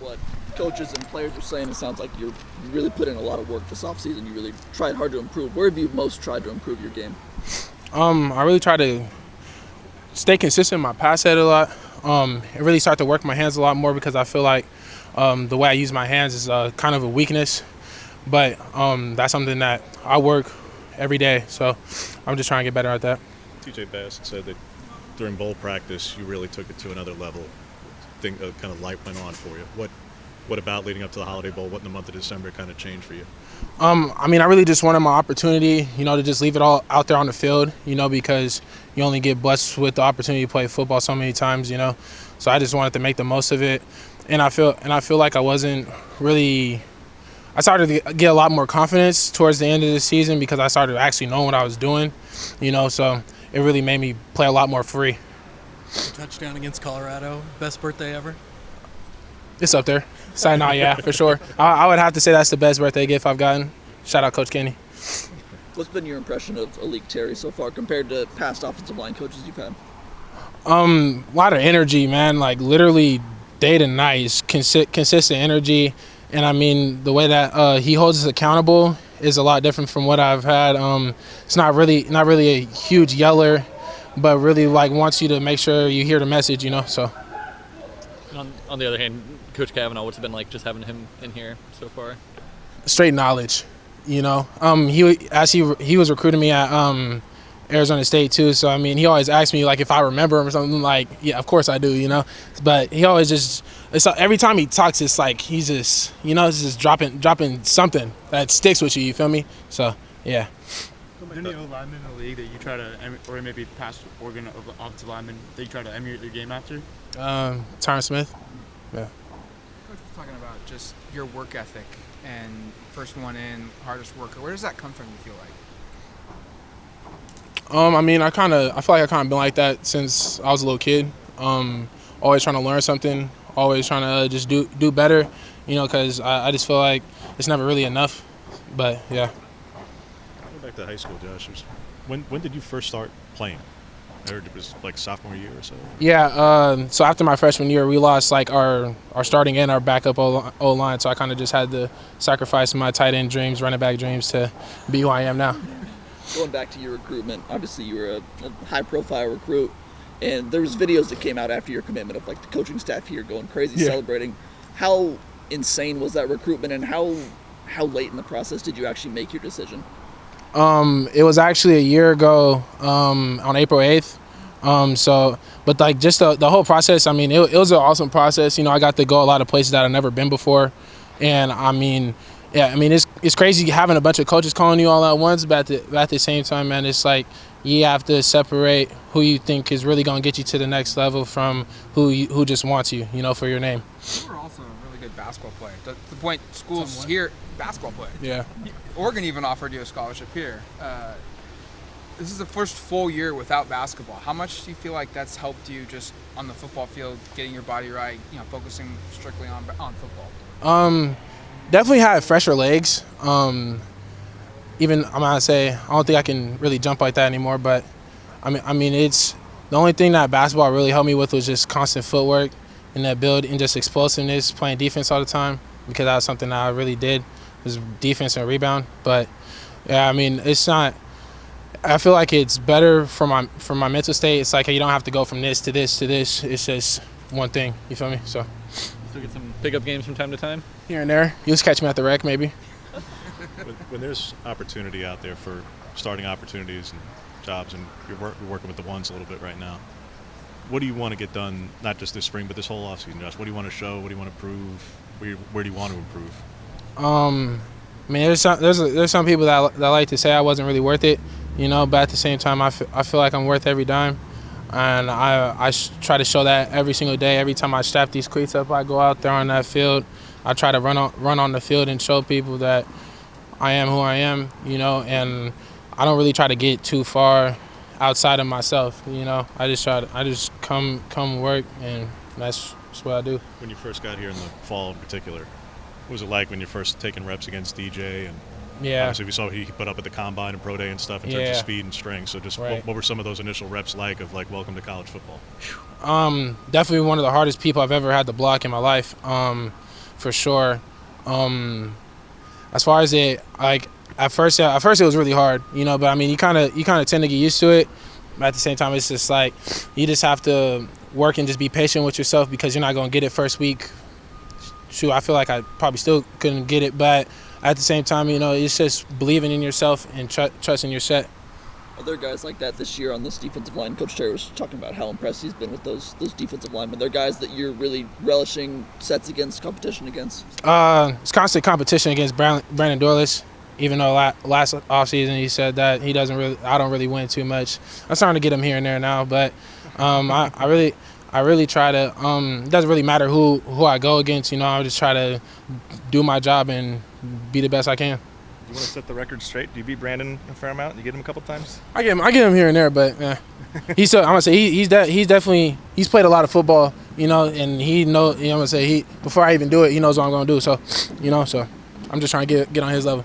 what coaches and players are saying, it sounds like you really put in a lot of work this offseason. You really tried hard to improve. Where have you most tried to improve your game? I really try to stay consistent in my pass head a lot. It really start to work my hands a lot more because I feel like the way I use my hands is kind of a weakness. But that's something that I work every day. So I'm just trying to get better at that. TJ Bassett said that during bowl practice, you really took it to another level. Kind of light went on for you. What about leading up to the Holiday Bowl? What in the month of December kind of changed for you? I really just wanted my opportunity, to just leave it all out there on the field, because you only get blessed with the opportunity to play football so many times, So I just wanted to make the most of it, and I feel like I wasn't really. I started to get a lot more confidence towards the end of the season because I started actually knowing what I was doing, So it really made me play a lot more free. Touchdown against Colorado, best birthday ever? It's up there. Yeah, for sure. I would have to say that's the best birthday gift I've gotten. Shout out Coach Kenny. What's been your impression of Alik Terry so far compared to past offensive line coaches you've had? A lot of energy, man. Like literally day to night is consistent energy, and the way that he holds us accountable is a lot different from what I've had. It's not really a huge yeller, but really wants you to make sure you hear the message, So. On the other hand, Coach Kavanaugh, what's it been like just having him in here so far? Straight knowledge, He was recruiting me at Arizona State too. So he always asks me if I remember him or something. Yeah, of course I do, But he always every time he talks, it's he's just it's just dropping something that sticks with you. You feel me? So yeah. Any linemen in the league that you try to, or maybe past Oregon offensive linemen that you try to emulate your game after? Tyron Smith. Yeah. Coach was talking about just your work ethic and first one in, hardest worker. Where does that come from, you feel like? I feel like I kind of been like that since I was a little kid. Always trying to learn something, always trying to just do better, because I just feel like it's never really enough. But yeah. Back to high school, Josh. When did you first start playing? I heard it was sophomore year or so. Yeah. So after my freshman year, we lost our starting and our backup O line. So I kind of just had to sacrifice my tight end dreams, running back dreams to be who I am now. Going back to your recruitment, obviously you were a high-profile recruit, and there was videos that came out after your commitment of the coaching staff here going crazy, celebrating. How insane was that recruitment, and how late in the process did you actually make your decision? It was actually a year ago on April 8th. But just the whole process, it was an awesome process. I got to go a lot of places that I've never been before. And it's crazy having a bunch of coaches calling you all at once, but at the same time, man, it's you have to separate who you think is really going to get you to the next level from who just wants you, for your name. You were also a really good basketball player. The point schools here, basketball player. Yeah. Oregon even offered you a scholarship here. This is the first full year without basketball. How much do you feel like that's helped you just on the football field, getting your body right, focusing strictly on football? Definitely had fresher legs. Even I'm gonna say I don't think I can really jump like that anymore. But it's the only thing that basketball really helped me with was just constant footwork and that build and just explosiveness, playing defense all the time, because that was something that I really did, was defense and rebound. But yeah, it's not. I feel like it's better for my mental state. It's you don't have to go from this to this to this. It's just one thing. You feel me? So. Still get some pickup games from time to time? Here and there. You'll just catch me at the rec, maybe. When there's opportunity out there for starting opportunities and jobs, and you're working with the ones a little bit right now, what do you want to get done, not just this spring, but this whole offseason, Josh? What do you want to show? What do you want to prove? Where do you want to improve? There's some people that like to say I wasn't really worth it, but at the same time, I feel like I'm worth every dime. And I try to show that every single day. Every time I strap these cleats up, I go out there on that field. I try to run on the field and show people that I am who I am, and I don't really try to get too far outside of myself, I just come work, and that's what I do. When you first got here in the fall in particular, what was it like when you're first taking reps against DJ? And yeah, obviously we saw what he put up at the combine and pro day and stuff in terms of speed and strength. So just what were some of those initial reps like of welcome to college football? Definitely one of the hardest people I've ever had to block in my life. for sure. As far as it, like at first it was really hard, but I mean you kind of tend to get used to it. But at the same time, it's just like you just have to work and just be patient with yourself because you're not gonna get it first week. Shoot, I feel like I probably still couldn't get it, but at the same time, it's just believing in yourself and trusting your set. Are there guys like that this year on this defensive line? Coach Terry was talking about how impressed he's been with those defensive linemen. They're guys that you're really relishing sets against, competition against? It's constant competition against Brandon Dorless. Even though last offseason he said that I don't really win too much. I'm starting to get him here and there now, but I really try to. It doesn't really matter who I go against. I just try to do my job and be the best I can. You want to set the record straight? Do you beat Brandon a fair amount? You get him a couple times? I get him here and there, but I'm gonna say he's definitely played a lot of football, and he know. I'm gonna say before I even do it, he knows what I'm gonna do. So, so I'm just trying to get on his level.